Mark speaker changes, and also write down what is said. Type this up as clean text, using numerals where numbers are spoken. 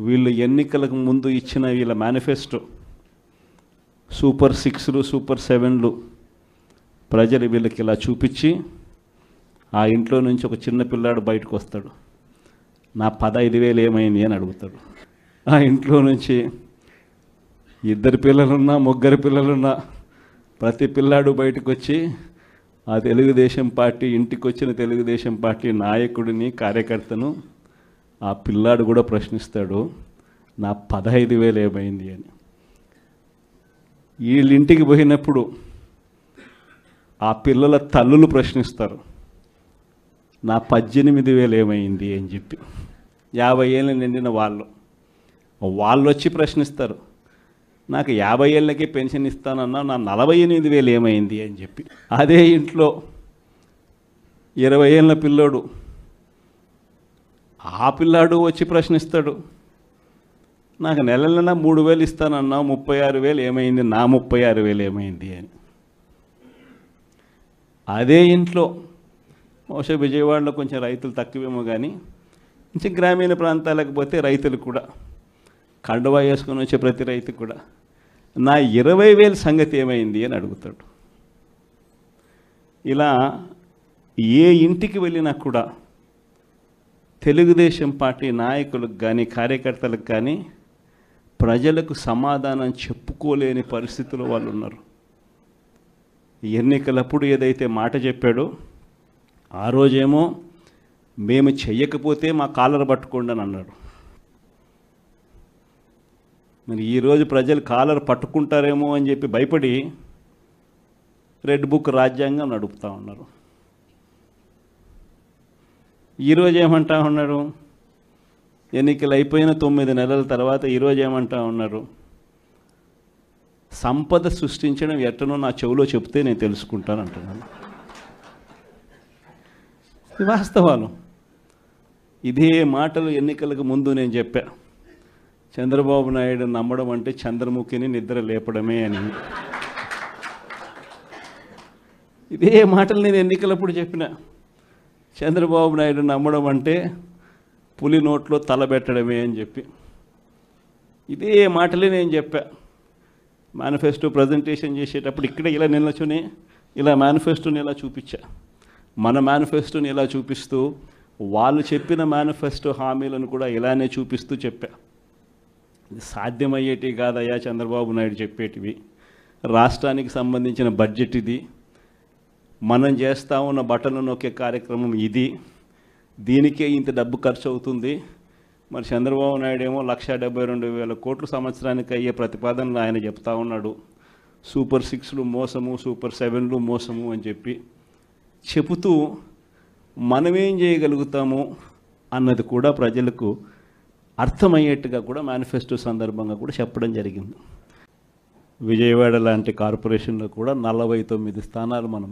Speaker 1: వీళ్ళు ఎన్నికలకు ముందు ఇచ్చిన వీళ్ళ మేనిఫెస్టో సూపర్ 6లు సూపర్ 7లు ప్రజలు వీళ్ళకి ఇలా చూపించి ఆ ఇంట్లో నుంచి ఒక చిన్న పిల్లాడు బయటకు వస్తాడు, నా 15,000 ఏమైంది అని అడుగుతాడు. ఆ ఇంట్లో నుంచి 2 పిల్లలున్నా 3 పిల్లలున్నా ప్రతి పిల్లాడు బయటకు వచ్చి ఆ తెలుగుదేశం పార్టీ ఇంటికి వచ్చిన తెలుగుదేశం పార్టీ నాయకుడిని కార్యకర్తను ఆ పిల్లాడు కూడా ప్రశ్నిస్తాడు, నా 15,000 ఏమైంది అని. వీళ్ళింటికి పోయినప్పుడు ఆ పిల్లల తల్లులు ప్రశ్నిస్తారు, నా 18,000 ఏమైంది అని చెప్పి. 50 ఏళ్ళు నిండిన వాళ్ళు వచ్చి ప్రశ్నిస్తారు, నాకు 50 ఏళ్ళకి పెన్షన్ ఇస్తానన్నా నా 48,000 ఏమైంది అని చెప్పి. అదే ఇంట్లో 20 ఏళ్ళ పిల్లోడు ఆ పిల్లాడు వచ్చి ప్రశ్నిస్తాడు, నాకు నెల 3,000 ఇస్తానన్నా 36,000 ఏమైంది, నా 36,000 ఏమైంది అని. అదే ఇంట్లో బహుశా విజయవాడలో కొంచెం రైతులు తక్కువేమో కానీ కొంచెం గ్రామీణ ప్రాంతాలకు పోతే రైతులు కూడా కండువా వేసుకొని వచ్చే ప్రతి రైతు కూడా నా 20,000 సంగతి ఏమైంది అని అడుగుతాడు. ఇలా ఏ ఇంటికి వెళ్ళినా కూడా తెలుగుదేశం పార్టీ నాయకులకు కానీ కార్యకర్తలకు కానీ ప్రజలకు సమాధానం చెప్పుకోలేని పరిస్థితుల్లో వాళ్ళు ఉన్నారు. ఎన్నికలప్పుడు ఏదైతే మాట చెప్పాడో ఆ రోజేమో మేము చెయ్యకపోతే మా కాలర్ పట్టుకోండి అని అన్నాడు. మరి ఈరోజు ప్రజలు కాలర్ పట్టుకుంటారేమో అని చెప్పి భయపడి రెడ్ బుక్ రాజ్యాంగం నడుపుతూ ఉన్నారు. ఈరోజు ఏమంటా ఉన్నారు, ఎన్నికలు అయిపోయిన 9 నెలల తర్వాత ఈరోజు ఏమంటా ఉన్నారు, సంపద సృష్టించడం ఎట్టనో నా చెవిలో చెప్తే నేను తెలుసుకుంటాను అంటున్నాను. వాస్తవాలు. ఇదే మాటలు ఎన్నికలకు ముందు నేను చెప్పా, చంద్రబాబు నాయుడు నమ్మడం అంటే చంద్రముఖిని నిద్ర లేపడమే అని. ఇదే మాటలు నేను ఎన్నికలప్పుడు చెప్పిన, చంద్రబాబు నాయుడు నమ్మడం అంటే పులి నోట్లో తలబెట్టడమే అని చెప్పి. ఇదే మాటలే నేను చెప్పా మేనిఫెస్టో ప్రజెంటేషన్ చేసేటప్పుడు. ఇక్కడ ఇలా నిల్చుని ఇలా మేనిఫెస్టోని ఇలా చూపించా, మన మేనిఫెస్టోని ఇలా చూపిస్తూ వాళ్ళు చెప్పిన మేనిఫెస్టో హామీలను కూడా ఇలానే చూపిస్తూ చెప్పా. ఇది సాధ్యమయ్యేటివి కాదయ్యా చంద్రబాబు నాయుడు చెప్పేటివి. రాష్ట్రానికి సంబంధించిన బడ్జెట్ ఇది, మనం చేస్తూ ఉన్న బటన్లు నొక్కే కార్యక్రమం ఇది, దీనికే ఇంత డబ్బు ఖర్చు అవుతుంది. మరి చంద్రబాబు నాయుడు ఏమో 1,72,000 కోట్లు సంవత్సరానికి అయ్యే ప్రతిపాదనలు ఆయన చెప్తా ఉన్నాడు. సూపర్ 6లు మోసము, సూపర్ 7లు మోసము అని చెప్పి చెబుతూ మనమేం చేయగలుగుతాము అన్నది కూడా ప్రజలకు అర్థమయ్యేట్టుగా కూడా మేనిఫెస్టో సందర్భంగా కూడా చెప్పడం జరిగింది. విజయవాడ లాంటి కార్పొరేషన్లో కూడా 49 స్థానాలు మనం